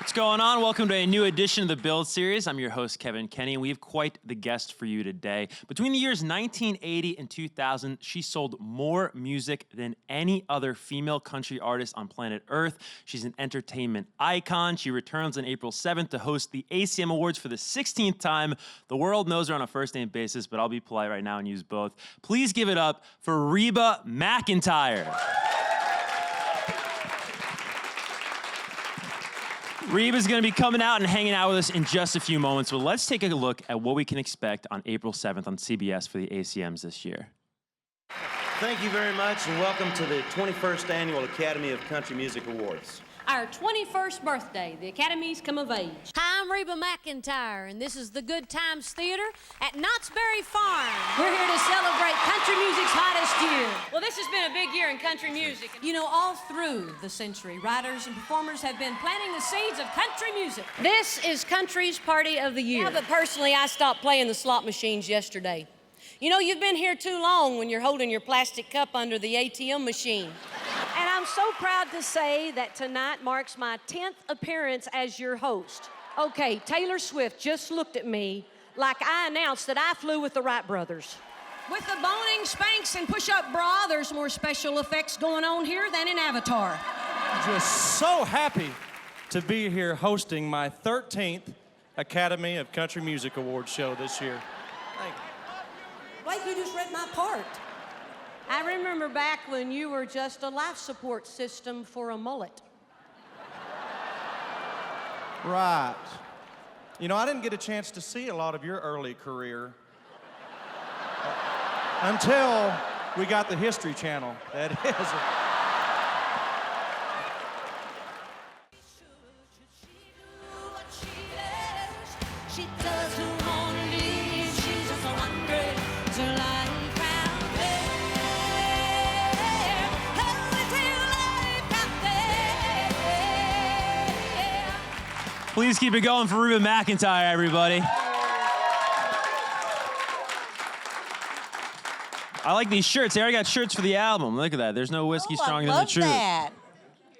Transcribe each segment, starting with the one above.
What's going on? Welcome to a new edition of the Build Series. I'm your host, Kevin Kenny, and we have quite the guest for you today. Between the years 1980 and 2000, she sold more music than any other female country artist on planet Earth. She's an entertainment icon. She returns on April 7th to host the ACM Awards for the 16th time. The world knows her on a first-name basis, but I'll be polite right now and use both. Please give it up for Reba McEntire. Reba's going to be coming out and hanging out with us in just a few moments, but let's take a look at what we can expect on April 7th on CBS for the ACMs this year. Thank you very much, and welcome to the 21st Annual Academy of Country Music Awards. Our 21st birthday, the Academy's come of age. Hi, I'm Reba McEntire, and this is the Good Times Theater at Knott's Berry Farm. We're here to celebrate country music's hottest year. Well, this has been a big year in country music. You know, all through the century, writers and performers have been planting the seeds of country music. This is country's party of the year. Yeah, but personally, I stopped playing the slot machines yesterday. You know, you've been here too long when you're holding your plastic cup under the ATM machine. And I'm so proud to say that tonight marks my 10th appearance as your host. Okay, Taylor Swift just looked at me like I announced that I flew with the Wright brothers. With the boning, Spanx, and push-up bra, there's more special effects going on here than in Avatar. Just so happy to be here hosting my 13th Academy of Country Music Awards show this year. Thank you. Blake, you just read my part. I remember back when you were just a life support system for a mullet. Right. You know, I didn't get a chance to see a lot of your early career until we got the History Channel. That is. She doesn't want to leave, she's just wondering to life out there. Oh, it's life out there. Please keep it going for Reba McEntire, everybody. I like these shirts. They already got shirts for the album. Look at that. There's no whiskey stronger than the truth. That.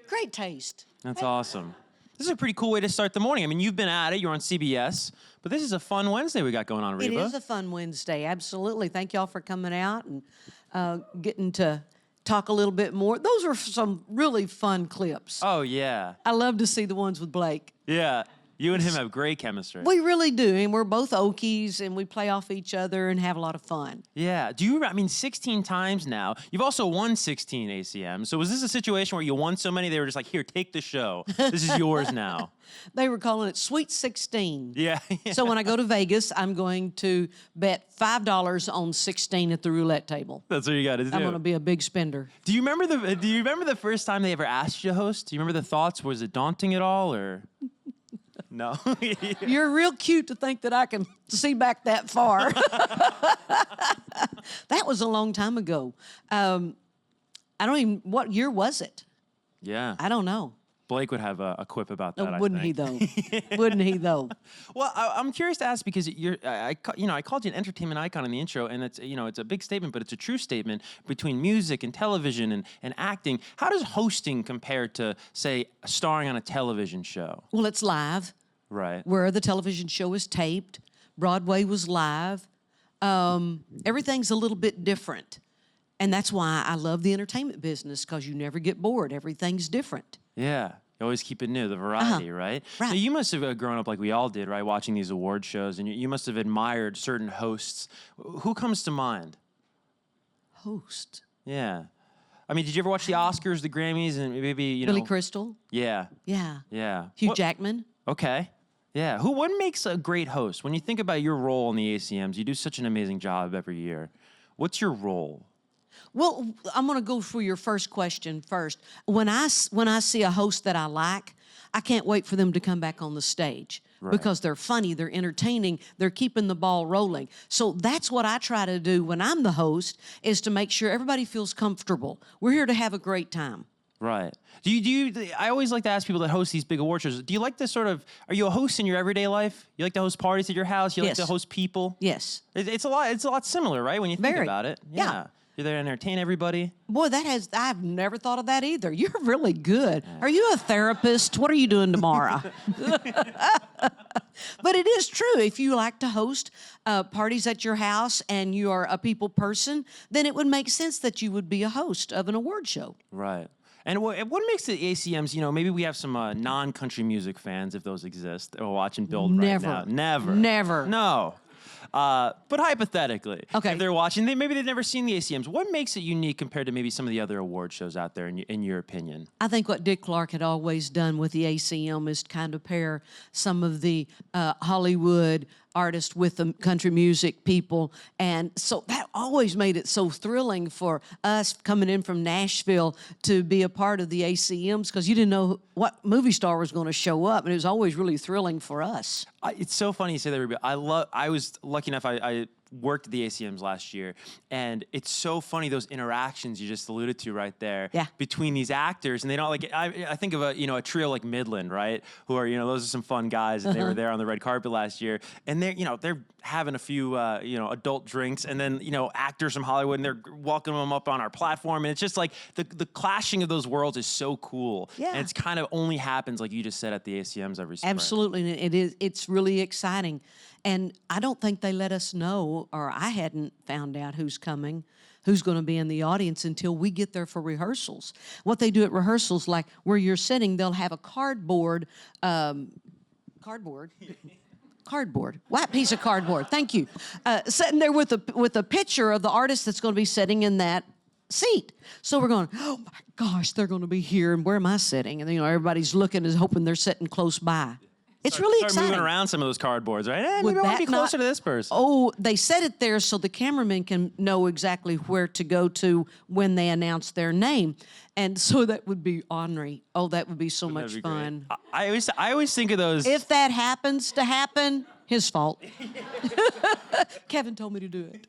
Great taste. That's awesome. This is a pretty cool way to start the morning. I mean, you've been at it. You're on CBS. But this is a fun Wednesday we got going on, Reba. It is a fun Wednesday, absolutely. Thank y'all for coming out and getting to talk a little bit more. Those are some really fun clips. Oh, yeah. I love to see the ones with Blake. Yeah. You and him have great chemistry. We really do, and we're both Okies, and we play off each other and have a lot of fun. Yeah. 16 times now. You've also won 16 ACMs. So was this a situation where you won so many, they were just like, here, take the show. This is yours now. They were calling it Sweet 16. Yeah. So when I go to Vegas, I'm going to bet $5 on 16 at the roulette table. That's what you got to do. I'm going to be a big spender. Do you remember the first time they ever asked you to host? Do you remember the thoughts? Was it daunting at all, or? No. You're real cute to think that I can see back that far. That was a long time ago. What year was it? Yeah. I don't know. Blake would have a quip about that. Wouldn't he though? Wouldn't he though? Well, I'm curious to ask because I called you an entertainment icon in the intro, and it's a big statement, but it's a true statement between music and television and acting. How does hosting compare to, say, starring on a television show? Well, it's live. Right. Where the television show is taped. Broadway was live. Everything's a little bit different. And that's why I love the entertainment business, because you never get bored. Everything's different. Yeah. You always keep it new, the variety, right? Right. So you must have grown up like we all did, right, watching these award shows, and you must have admired certain hosts. Who comes to mind? Host. Yeah. I mean, did you ever watch the Oscars, the Grammys, and maybe, Billy Crystal. Yeah. Yeah. Yeah. Hugh Jackman. Okay. Yeah. What makes a great host? When you think about your role in the ACMs, you do such an amazing job every year. What's your role? Well, I'm going to go for your first question first. When I see a host that I like, I can't wait for them to come back on the stage. Right. Because they're funny, they're entertaining, they're keeping the ball rolling. So that's what I try to do when I'm the host, is to make sure everybody feels comfortable. We're here to have a great time. Right. I always like to ask people that host these big award shows, do you like to are you a host in your everyday life? You like to host parties at your house? You like Yes. to host people? Yes. It's a lot similar, right? When you think Very. about it. Yeah. You're there to entertain everybody. Boy, I've never thought of that either. You're really good. Are you a therapist? What are you doing tomorrow? But it is true. If you like to host parties at your house and you are a people person, then it would make sense that you would be a host of an award show. Right. And what makes the ACMs, maybe we have some non-country music fans, if those exist, that are watching Build Never. right now. Never. Never. No. But hypothetically, Okay. if they're watching, maybe they've never seen the ACMs. What makes it unique compared to maybe some of the other award shows out there, in your opinion? I think what Dick Clark had always done with the ACM is kind of pair some of the Hollywood artists with the country music people. And so that always made it so thrilling for us coming in from Nashville to be a part of the ACMs because you didn't know what movie star was going to show up. And it was always really thrilling for us. It's so funny you say that, Reba. I was lucky enough, I worked at the ACMs last year, and it's so funny those interactions you just alluded to right there between these actors, and they don't I think of a trio like Midland, right? Who are those are some fun guys, and they were there on the red carpet last year, and they're having a few adult drinks, and then actors from Hollywood, and they're welcoming them up on our platform, and it's just like the clashing of those worlds is so cool, and it's kind of only happens like you just said at the ACMs every spring. Absolutely, and it's really exciting. And I don't think they let us know, or I hadn't found out who's coming, who's going to be in the audience until we get there for rehearsals. What they do at rehearsals, like where you're sitting, they'll have a cardboard, white piece of cardboard, thank you, sitting there with a picture of the artist that's going to be sitting in that seat. So we're going, oh my gosh, they're going to be here, and where am I sitting? And everybody's looking and hoping they're sitting close by. It's really Start exciting. moving around some of those cardboards, right? Would Maybe I want to that be closer not- to this person. Oh, they set it there so the cameraman can know exactly where to go to when they announce their name. And so that would be ornery. Oh, that would be so much That'd be great. fun. I always think of those. If that happens to happen, his fault. Kevin told me to do it.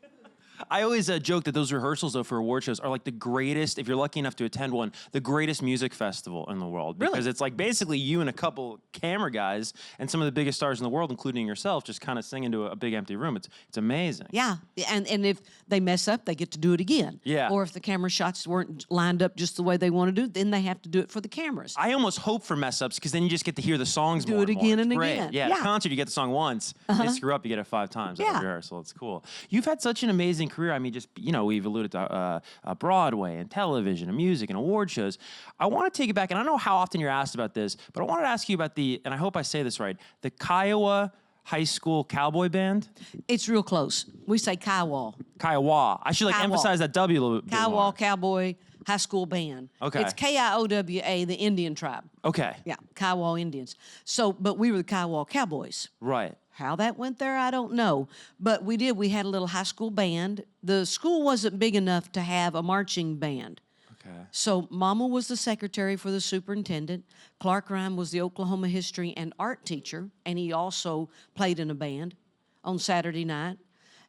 I always joke that those rehearsals, though, for award shows are like the greatest, if you're lucky enough to attend one, the greatest music festival in the world. Because Really? it's like basically you and a couple camera guys and some of the biggest stars in the world, including yourself, just kind of sing into a big empty room. It's amazing. Yeah, and if they mess up, they get to do it again. Yeah. Or if the camera shots weren't lined up just the way they want to do, then they have to do it for the cameras. I almost hope for mess ups because then you just get to hear the songs Do more it and more. again It's and great. again. Yeah, Yeah. at a concert you get the song once. You screw up, you get it 5 times at Yeah. a rehearsal. It's cool. You've had such an amazing career. I mean, just we've alluded to Broadway and television and music and award shows. I want to take it back, and I don't know how often you're asked about this, but I wanted to ask you about and I hope I say this right, the Kiowa High School Cowboy Band. It's real close. We say Kiowa. Kiowa. I should Kiowa. emphasize that W a little bit Kiowa more. Cowboy High School Band. Okay. It's Kiowa, the Indian tribe. Okay. Yeah, Kiowa Indians. So, but we were the Kiowa Cowboys. Right. How that went there, I don't know. But we did. We had a little high school band. The school wasn't big enough to have a marching band. Okay. So Mama was the secretary for the superintendent. Clark Rhyme was the Oklahoma history and art teacher, and he also played in a band on Saturday night.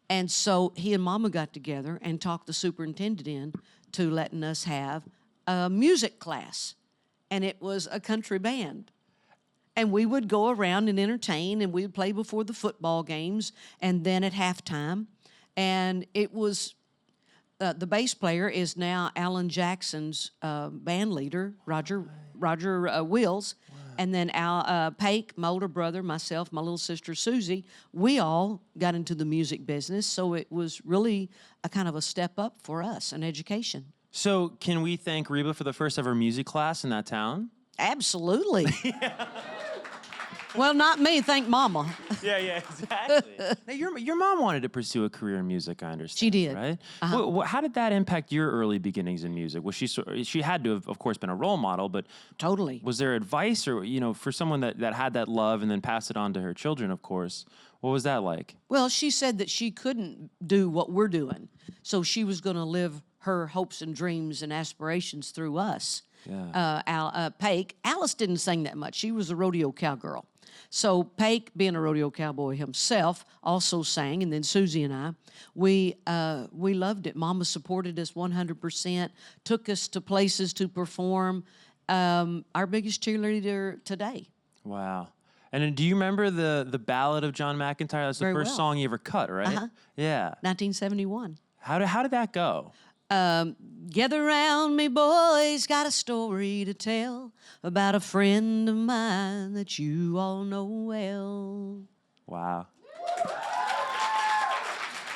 And so he and Mama got together and talked the superintendent in to letting us have a music class. And it was a country band. And we would go around and entertain, and we would play before the football games, and then at halftime. And it was, the bass player is now Alan Jackson's band leader, Roger Wills. Wow. And then Paik, my older brother, myself, my little sister Susie, we all got into the music business. So it was really a kind of a step up for us, an education. So can we thank Reba for the first ever music class in that town? Absolutely. Well, not me. Thank Mama. Yeah, exactly. Now, your mom wanted to pursue a career in music, I understand. She did. Right? How did that impact your early beginnings in music? Was she had to have, of course, been a role model, but Totally. was there advice or, for someone that had that love and then passed it on to her children, of course, what was that like? Well, she said that she couldn't do what we're doing, so she was going to live her hopes and dreams and aspirations through us. Yeah. Paik, Alice didn't sing that much. She was a rodeo cowgirl. So Paik, being a rodeo cowboy himself, also sang, and then Susie and I, we loved it. Mama supported us 100%, took us to places to perform. Our biggest cheerleader today. Wow. And then do you remember the Ballad of John McEntire? That's the Very first well. song you ever cut, right? Uh-huh. Yeah. 1971. How did that go? Gather round me, boys, got a story to tell about a friend of mine that you all know well. Wow.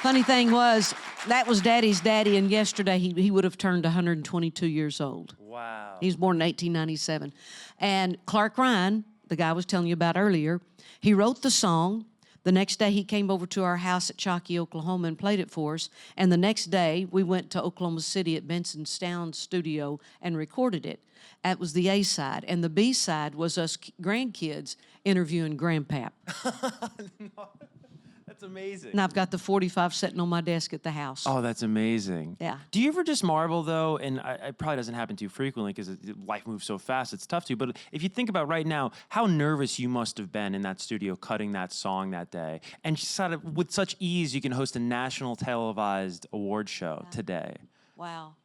Funny thing was, that was Daddy's daddy, and yesterday he would have turned 122 years old. Wow. He was born in 1897. And Clark Ryan, the guy I was telling you about earlier, he wrote the song. The next day, he came over to our house at Chalky, Oklahoma, and played it for us. And the next day, we went to Oklahoma City at Benson Stown's studio and recorded it. That was the A side. And the B side was us grandkids interviewing Grandpap. That's amazing. And I've got the 45 sitting on my desk at the house. Oh, that's amazing. Yeah. Do you ever just marvel, though, and it probably doesn't happen too frequently because life moves so fast, it's tough to, but if you think about right now, how nervous you must have been in that studio cutting that song that day, and just sort of with such ease, you can host a national televised award show today. Wow.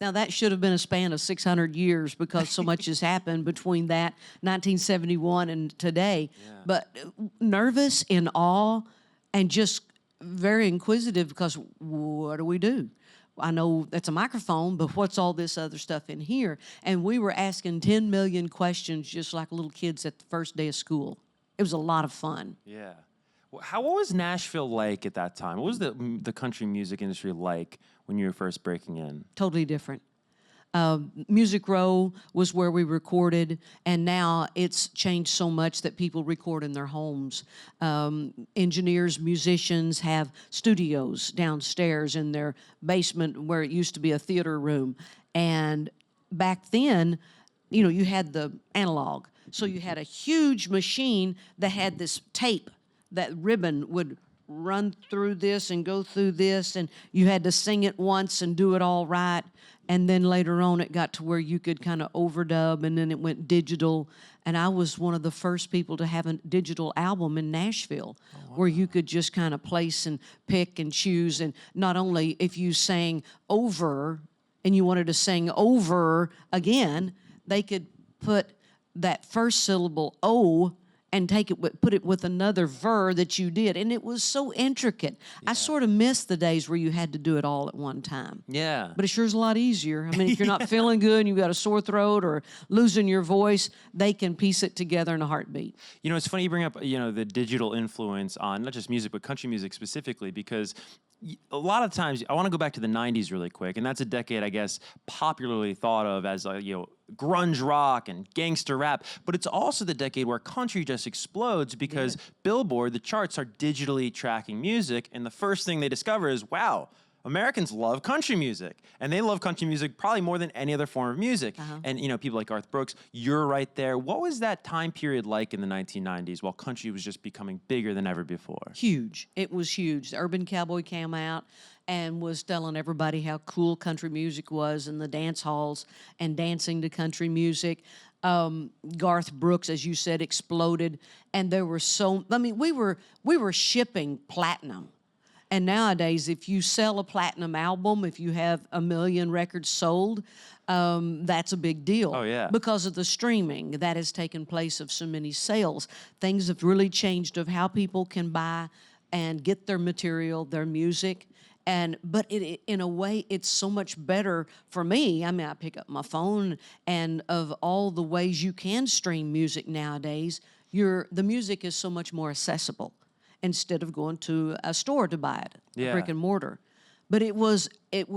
Now, that should have been a span of 600 years because so much has happened between that 1971 and today. Yeah. But nervous, in awe, and just very inquisitive because what do we do? I know that's a microphone, but what's all this other stuff in here? And we were asking 10 million questions just like little kids at the first day of school. It was a lot of fun. Yeah. What was Nashville like at that time? What was the country music industry like when you were first breaking in? Totally different. Music Row was where we recorded, and now it's changed so much that people record in their homes. Engineers, musicians have studios downstairs in their basement where it used to be a theater room. And back then, you know, you had the analog. So you had a huge machine that had this tape. That ribbon would run through this and go through this, and you had to sing it once and do it all right. And then later on, it got to where you could kind of overdub, and then it went digital. And I was one of the first people to have a digital album in Nashville, where you could just kind of place and pick and choose. And not only if you sang over and you wanted to sing over again, they could put that first syllable O and put it with another ver that you did. And it was so intricate. Yeah. I sort of miss the days where you had to do it all at one time. Yeah. But it sure is a lot easier. I mean, if you're not feeling good and you've got a sore throat or losing your voice, they can piece it together in a heartbeat. You know, it's funny you bring up, you know, the digital influence on not just music, but country music specifically, because a lot of times, I want to go back to the 90s really quick, and that's a decade, I guess, popularly thought of as, you know, grunge rock and gangster rap, but it's also the decade where country just explodes because Billboard, the charts, are digitally tracking music, and the first thing they discover is, wow, Americans love country music, and they love country music probably more than any other form of music. And, you know, people like Garth Brooks, you're right there. What was that time period like in the 1990s while country was just becoming bigger than ever before? Huge. It was huge. The Urban Cowboy came out and was telling everybody how cool country music was in the dance halls and dancing to country music. Garth Brooks, as you said, exploded, and there were we were shipping platinum. And nowadays, if you sell a platinum album, if you have 1 million records sold, that's a big deal. Oh, yeah. Because of the streaming that has taken place of so many sales. Things have really changed of how people can buy and get their material, their music. But in a way, it's so much better for me. I mean, I pick up my phone, and of all the ways you can stream music nowadays, the music is so much more accessible instead of going to a store to buy it, brick and mortar. But it was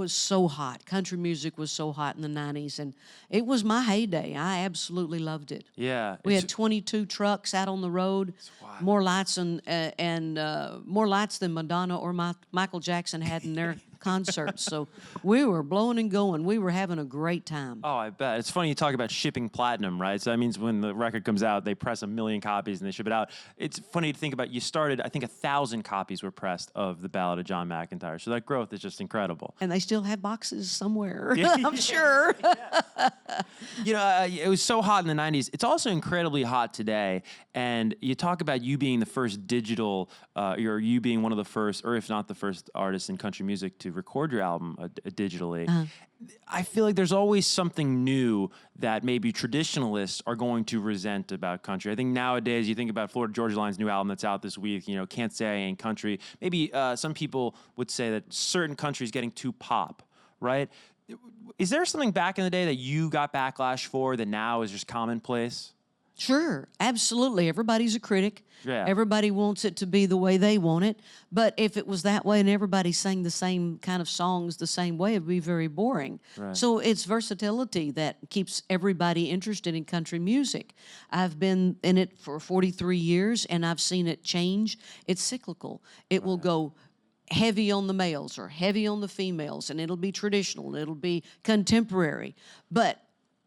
so hot. Country music was so hot in the 90s, and it was my heyday. I absolutely loved it. Yeah. We had 22 trucks out on the road, more lights more lights than Madonna or Michael Jackson had in their concerts. So we were blowing and going. We were having a great time. Oh, I bet. It's funny you talk about shipping platinum, right? So that means when the record comes out, they press 1 million copies and they ship it out. It's funny to think about. You started, I think 1,000 copies were pressed of The Ballad of John McEntire. So that growth is just incredible. And they still have boxes somewhere, I'm sure. You know, it was so hot in the 90s. It's also incredibly hot today. And you talk about you being the first digital, or you being one of the first, or if not the first artist in country music to record your album digitally. I feel like there's always something new that maybe traditionalists are going to resent about country. I think nowadays you think about Florida Georgia Line's new album that's out this week, you know, Can't Say I Ain't Country. Maybe some people would say that certain country is getting too pop, right? Is there something back in the day that you got backlash for that now is just commonplace? Sure, absolutely. Everybody's a critic. Yeah. Everybody wants it to be the way they want it. But if it was that way and everybody sang the same kind of songs the same way, it'd be very boring. Right. So it's versatility that keeps everybody interested in country music. I've been in it for 43 years, and I've seen it change. It's cyclical. It will go heavy on the males or heavy on the females, and it'll be traditional, and it'll be contemporary. But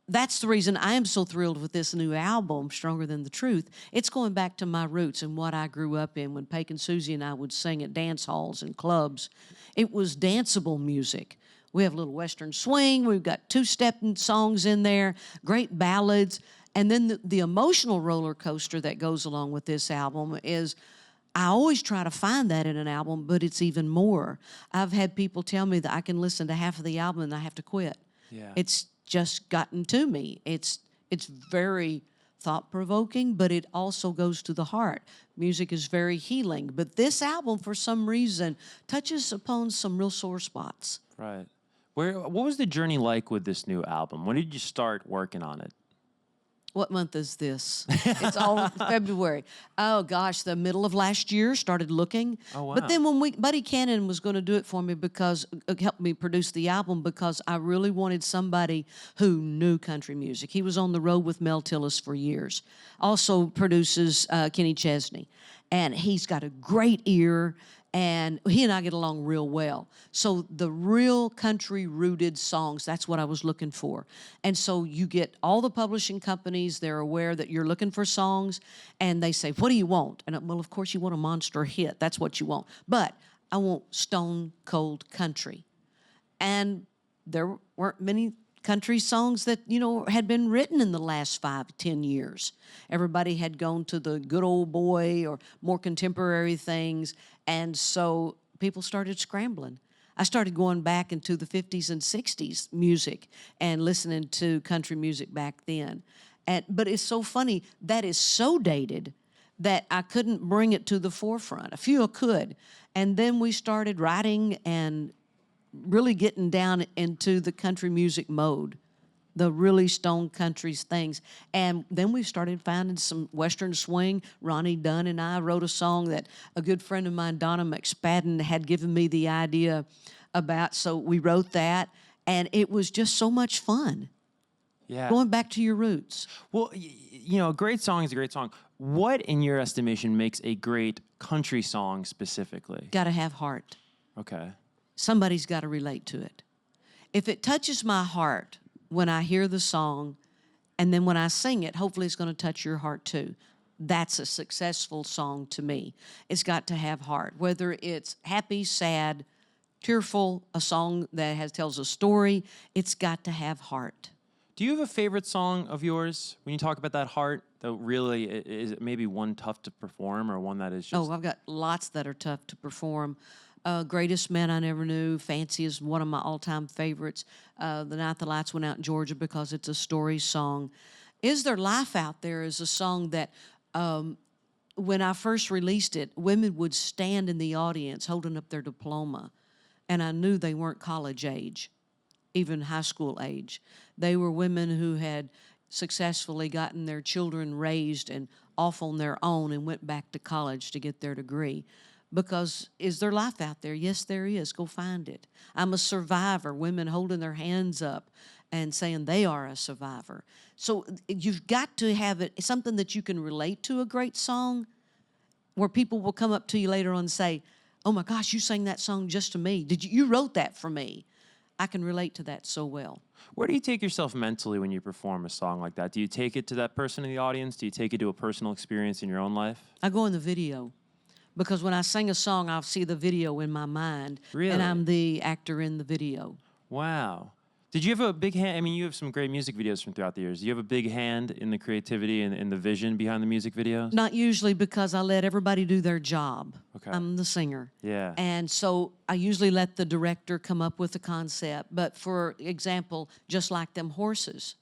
that's the reason I am so thrilled with this new album, Stronger Than the Truth. It's going back to my roots and what I grew up in when Paik and Susie and I would sing at dance halls and clubs. It was danceable music. We have a little Western swing. We've got two-step songs in there, great ballads. And then the emotional roller coaster that goes along with this album is I always try to find that in an album, but it's even more. I've had people tell me that I can listen to half of the album and I have to quit. Yeah. It's just gotten to me. It's very thought-provoking, but it also goes to the heart. Music is very healing, but this album, for some reason, touches upon some real sore spots. Right. What was the journey like with this new album? When did you start working on it? What month is this? It's all February. Oh, gosh, the middle of last year, started looking. Oh, wow. But then when Buddy Cannon was going to do it for me because helped me produce the album because I really wanted somebody who knew country music. He was on the road with Mel Tillis for years. Also produces Kenny Chesney. And he's got a great ear, and he and I get along real well. So the real country-rooted songs, that's what I was looking for. And so you get all the publishing companies, they're aware that you're looking for songs, and they say, what do you want? And, well, of course, you want a monster hit. That's what you want. But I want stone-cold country. And there weren't many country songs that, had been written in the last 5-10 years. Everybody had gone to the good old boy or more contemporary things, and so people started scrambling. I started going back into the 50s and 60s music and listening to country music back then. But it's so funny, that is so dated that I couldn't bring it to the forefront. A few could. And then we started writing and really getting down into the country music mode, the really stone countries things. And then we started finding some Western swing. Ronnie Dunn and I wrote a song that a good friend of mine, Donna McSpadden, had given me the idea about, so we wrote that, and it was just so much fun. Yeah. Going back to your roots. Well, a great song is a great song. What, in your estimation, makes a great country song specifically? Got to have heart. Okay. Somebody's got to relate to it. If it touches my heart when I hear the song, and then when I sing it, hopefully it's going to touch your heart too. That's a successful song to me. It's got to have heart. Whether it's happy, sad, tearful, a song that tells a story, it's got to have heart. Do you have a favorite song of yours when you talk about that heart that really is it maybe one tough to perform or one that is just... Oh, I've got lots that are tough to perform. Greatest Man I Never Knew, Fancy is one of my all-time favorites. The Night the Lights Went Out in Georgia because it's a story song. Is There Life Out There is a song that when I first released it, women would stand in the audience holding up their diploma, and I knew they weren't college age, even high school age. They were women who had successfully gotten their children raised and off on their own and went back to college to get their degree. Because is there life out there? Yes, there is. Go find it. I'm a survivor. Women holding their hands up and saying they are a survivor. So you've got to have it, something that you can relate to, a great song, where people will come up to you later on and say, oh my gosh, you sang that song just to me. You wrote that for me. I can relate to that so well. Where do you take yourself mentally when you perform a song like that? Do you take it to that person in the audience? Do you take it to a personal experience in your own life? I go in the video. Because when I sing a song, I'll see the video in my mind. Really? And I'm the actor in the video. Wow. Did you have a big hand? I mean, you have some great music videos from throughout the years. Do you have a big hand in the creativity and in the vision behind the music videos? Not usually, because I let everybody do their job. Okay. I'm the singer. Yeah. And so I usually let the director come up with the concept. But for example, just like them horses,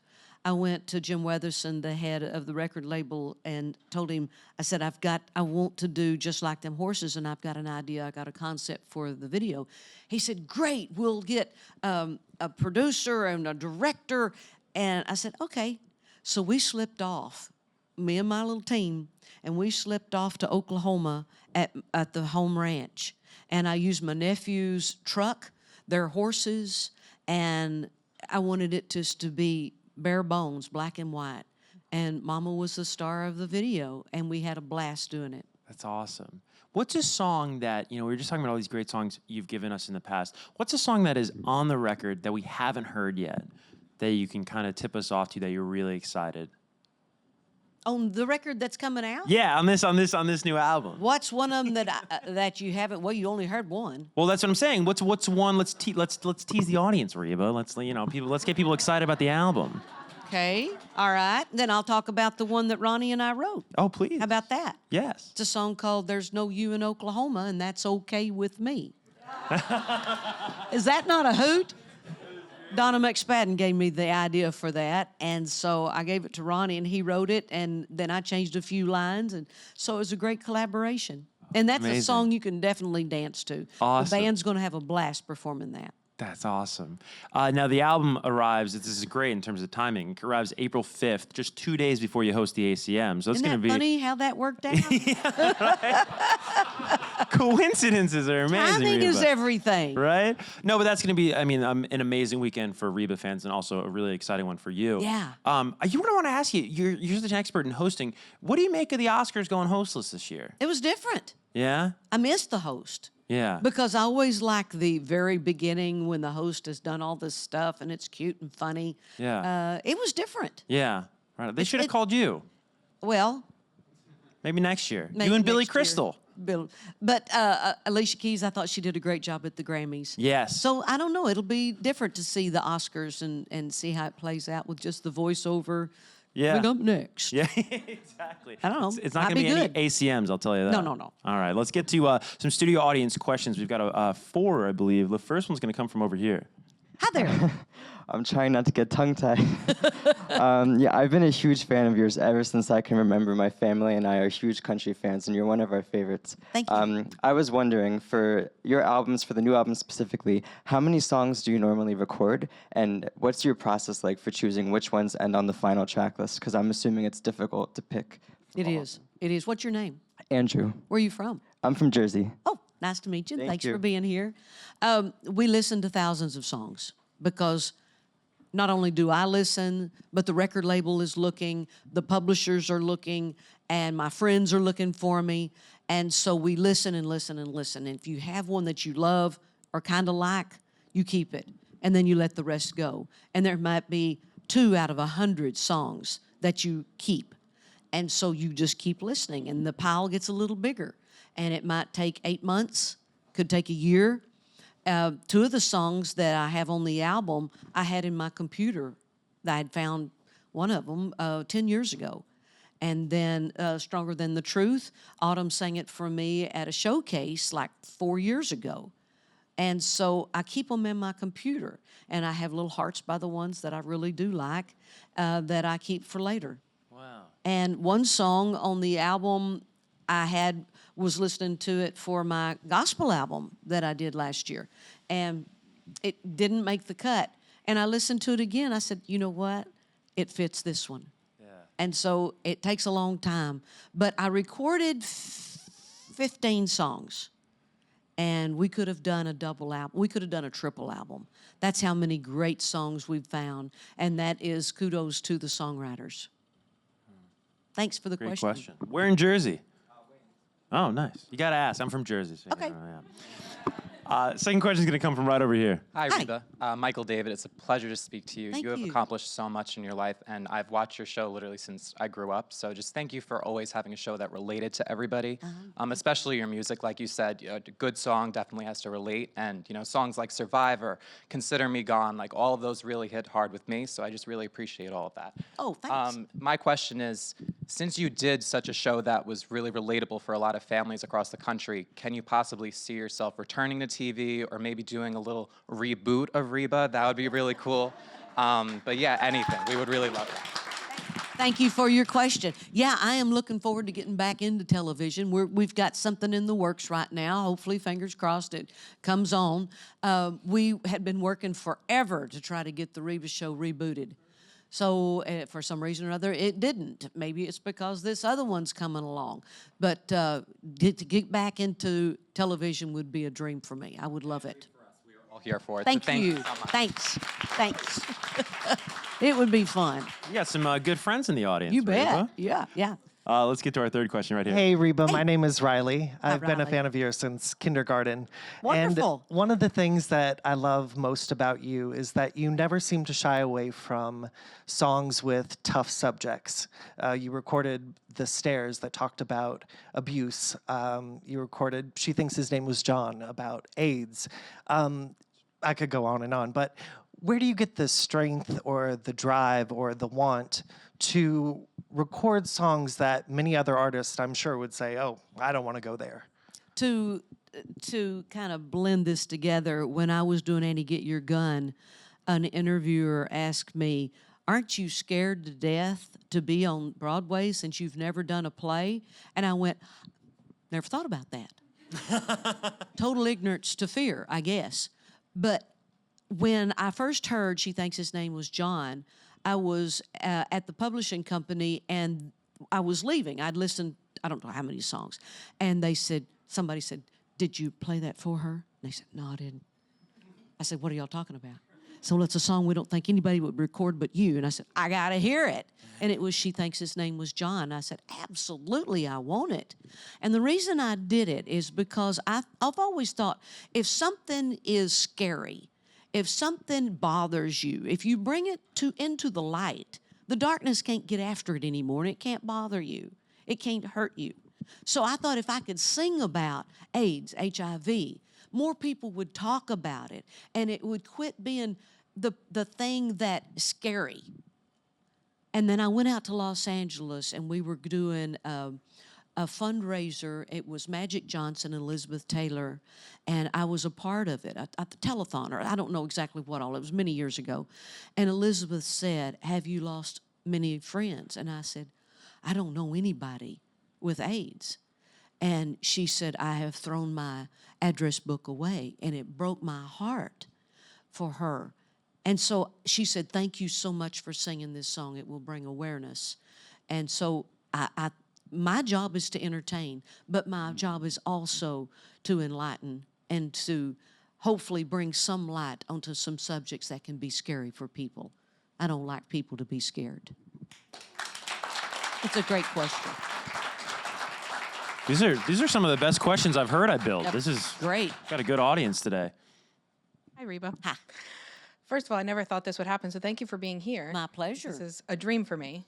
I went to Jim Weatherson, the head of the record label, and told him, I said, I want to do Just Like Them Horses, and I've got an idea, I got a concept for the video. He said, great, we'll get a producer and a director. And I said, okay. So we slipped off, me and my little team, and we slipped off to Oklahoma at the home ranch. And I used my nephew's truck, their horses, and I wanted it just to be bare bones, black and white. And Mama was the star of the video, and we had a blast doing it. That's awesome. What's a song that, we were just talking about all these great songs you've given us in the past. What's a song that is on the record that we haven't heard yet that you can kind of tip us off to that you're really excited? On the record that's coming out? Yeah, on this new album. What's one of them that you haven't? Well, you only heard one. Well, that's what I'm saying. What's one? Let's tease the audience, Reba. Let's get people excited about the album. Okay, all right. Then I'll talk about the one that Ronnie and I wrote. Oh, please. How about that? Yes. It's a song called "There's No You in Oklahoma," and that's okay with me. Is that not a hoot? Donna McSpadden gave me the idea for that, and so I gave it to Ronnie, and he wrote it, and then I changed a few lines, and so it was a great collaboration. And that's Amazing. a song you can definitely dance to. Awesome. The band's going to have a blast performing that. That's awesome. Now, the album arrives, this is great in terms of timing, it arrives April 5th, just 2 days before you host the ACM. So it's going to be... Isn't that funny how that worked out? Coincidences are amazing, Timing Reba. is everything. Right? No, but that's going to be, an amazing weekend for Reba fans and also a really exciting one for you. Yeah. You want to ask you, you're such an expert in hosting. What do you make of the Oscars going hostless this year? It was different. Yeah? I missed the host. Yeah. Because I always like the very beginning when the host has done all this stuff and it's cute and funny. Yeah. It was different. Yeah. Right. They should have called you. Well, Maybe next year. maybe You and Billy next year. Crystal. But Alicia Keys, I thought she did a great job at the Grammys. Yes. So I don't know. It'll be different to see the Oscars and see how it plays out with just the voiceover. Yeah. Coming up next. Yeah, exactly. I don't know. It's not Might going to be any good. ACMs, I'll tell you that. No. All right, let's get to some studio audience questions. We've got 4, I believe. The first one's going to come from over here. Hi there. I'm trying not to get tongue-tied. I've been a huge fan of yours ever since I can remember. My family and I are huge country fans, and you're one of our favorites. Thank you. I was wondering, for your albums, for the new album specifically, how many songs do you normally record, and what's your process like for choosing which ones end on the final track list? Because I'm assuming it's difficult to pick. It is. It is. What's your name? Andrew. Where are you from? I'm from Jersey. Oh, nice to meet you. Thank Thanks you. for being here. We listen to thousands of songs because not only do I listen, but the record label is looking, the publishers are looking, and my friends are looking for me. And so we listen and listen and listen. And if you have one that you love or kind of like, you keep it. And then you let the rest go. And there might be 2 out of 100 songs that you keep. And so you just keep listening, and the pile gets a little bigger. And it might take 8 months, could take a year. 2 of the songs that I have on the album, I had in my computer. I had found one of them 10 years ago. And then Stronger Than the Truth, Autumn sang it for me at a showcase like 4 years ago. And so I keep them in my computer. And I have little hearts by the ones that I really do like that I keep for later. Wow. And one song on the album was listening to it for my gospel album that I did last year. And it didn't make the cut. And I listened to it again. I said, you know what? It fits this one. Yeah. And so it takes a long time. But I recorded 15 songs. And we could have done a double album. We could have done a triple album. That's how many great songs we've found. And that is kudos to the songwriters. Thanks for the Great question. question. Where in Jersey? Oh, nice. You got to ask. I'm from Jersey. So Okay. Second question is going to come from right over here. Hi, Hi. Reba. Michael David. It's a pleasure to speak to you. Thank You have you. accomplished so much in your life, and I've watched your show literally since I grew up. So just thank you for always having a show that related to everybody, especially your music. Like you said, a good song definitely has to relate, and songs like Survivor, Consider Me Gone, like all of those really hit hard with me. So I just really appreciate all of that. Oh, thanks. My question is, since you did such a show that was really relatable for a lot of families across the country, can you possibly see yourself returning to TV or maybe doing a little reboot of Reba? That would be really cool. But yeah, anything. We would really love it. Thank you for your question. Yeah, I am looking forward to getting back into television. We've got something in the works right now. Hopefully, fingers crossed, it comes on. We had been working forever to try to get the Reba show rebooted. So for some reason or other, it didn't. Maybe it's because this other one's coming along. But to get back into television would be a dream for me. I would love it. All here for it. Thank so you. so much. Thanks. It would be fun. You got some good friends in the audience. You bet. Reba. Yeah. Let's get to our third question right here. Hey, Reba. My name is Riley. I've been a Riley. fan of yours since kindergarten. Wonderful. And one of the things that I love most about you is that you never seem to shy away from songs with tough subjects. You recorded The Stairs that talked about abuse. You recorded She Thinks His Name Was John about AIDS. I could go on, but where do you get the strength or the drive or the want to record songs that many other artists, I'm sure, would say, oh, I don't want to go there? To kind of blend this together, when I was doing Annie Get Your Gun, an interviewer asked me, aren't you scared to death to be on Broadway since you've never done a play? And I went, never thought about that. Total ignorance to fear, I guess. But when I first heard She Thinks His Name Was John, I was at the publishing company and I was leaving. I'd listened, I don't know how many songs. And somebody said, did you play that for her? And they said, no, I didn't. I said, what are y'all talking about? So it's a song we don't think anybody would record but you. And I said, I got to hear it. And it was She Thinks His Name Was John. I said, absolutely, I want it. And the reason I did it is because I've always thought if something is scary, if something bothers you, if you bring it into the light, the darkness can't get after it anymore, and it can't bother you. It can't hurt you. So I thought if I could sing about AIDS, HIV, more people would talk about it, and it would quit being the thing that's scary. And then I went out to Los Angeles, and we were doing a fundraiser. It was Magic Johnson and Elizabeth Taylor, and I was a part of it, at the telethon, or I don't know exactly what all. It was many years ago. And Elizabeth said, have you lost many friends? And I said, I don't know anybody with AIDS. And she said, I have thrown my address book away. And it broke my heart for her. And so she said, thank you so much for singing this song. It will bring awareness. And so my job is to entertain, but my job is also to enlighten and to hopefully bring some light onto some subjects that can be scary for people. I don't like people to be scared. It's a great question. These are some of the best questions I've heard I built. Yep. This is Great. got a good audience today. Hi, Reba. Hi. First of all, I never thought this would happen, so thank you for being here. My pleasure. This is a dream for me.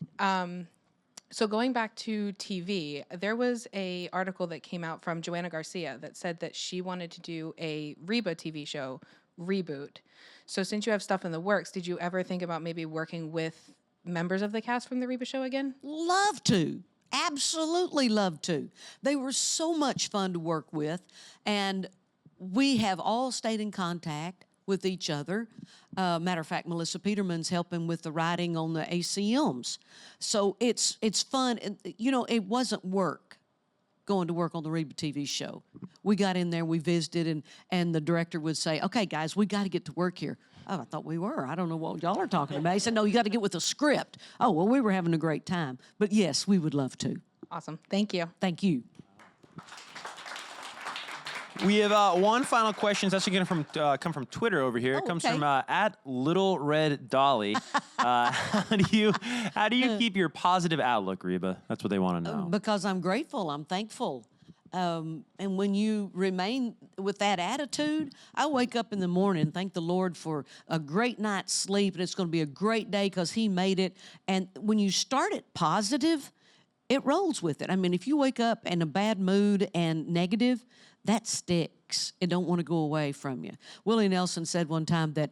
So going back to TV, there was a article that came out from Joanna Garcia that said that she wanted to do a Reba TV show reboot. So since you have stuff in the works, did you ever think about maybe working with members of the cast from the Reba show again? Love to. Absolutely love to. They were so much fun to work with, and we have all stayed in contact with each other. Matter of fact, Melissa Peterman's helping with the writing on the ACMs. So it's fun. And, you know, it wasn't work going to work on the Reba TV show. We got in there, we visited, and the director would say, okay, guys, we got to get to work here. Oh, I thought we were. I don't know what y'all are talking about. He said, no, you got to get with the script. Oh, well, we were having a great time. But yes, we would love to. Awesome. Thank you. Thank you. We have one final question. It's actually going to come from Twitter over here. It Oh, comes okay. from at Little Red Dolly. How do you keep your positive outlook, Reba? That's what they want to know. Because I'm grateful, I'm thankful. And when you remain with that attitude, I wake up in the morning, thank the Lord for a great night's sleep, and it's going to be a great day because He made it. And when you start it positive, it rolls with it. I mean, if you wake up in a bad mood and negative, that sticks. It don't want to go away from you. Willie Nelson said one time that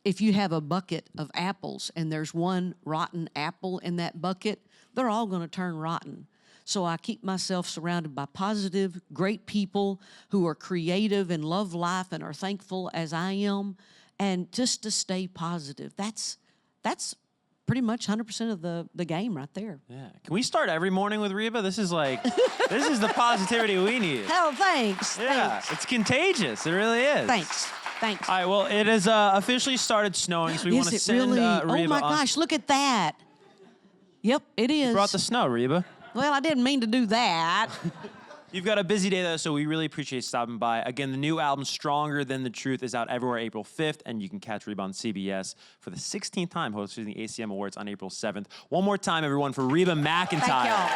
if you have a bucket of apples and there's one rotten apple in that bucket, they're all going to turn rotten. So I keep myself surrounded by positive, great people who are creative and love life and are thankful as I am. and just to stay positive. That's pretty much 100% of the game right there. Yeah. Can we start every morning with Reba? This is like, this is the positivity we need. Hell, thanks. Yeah, Thanks. it's contagious. It really is. Thanks. Thanks. All right, well, it has officially started snowing, so we want Is to it send really? Reba Oh my on. gosh, look at that. Yep, it is. Brought the snow, Reba. Well, I didn't mean to do that. You've got a busy day, though, so we really appreciate you stopping by. Again, the new album, Stronger Than the Truth, is out everywhere April 5th, and you can catch Reba on CBS for the 16th time hosting the ACM Awards on April 7th. One more time, everyone, for Reba McEntire. Thank y'all.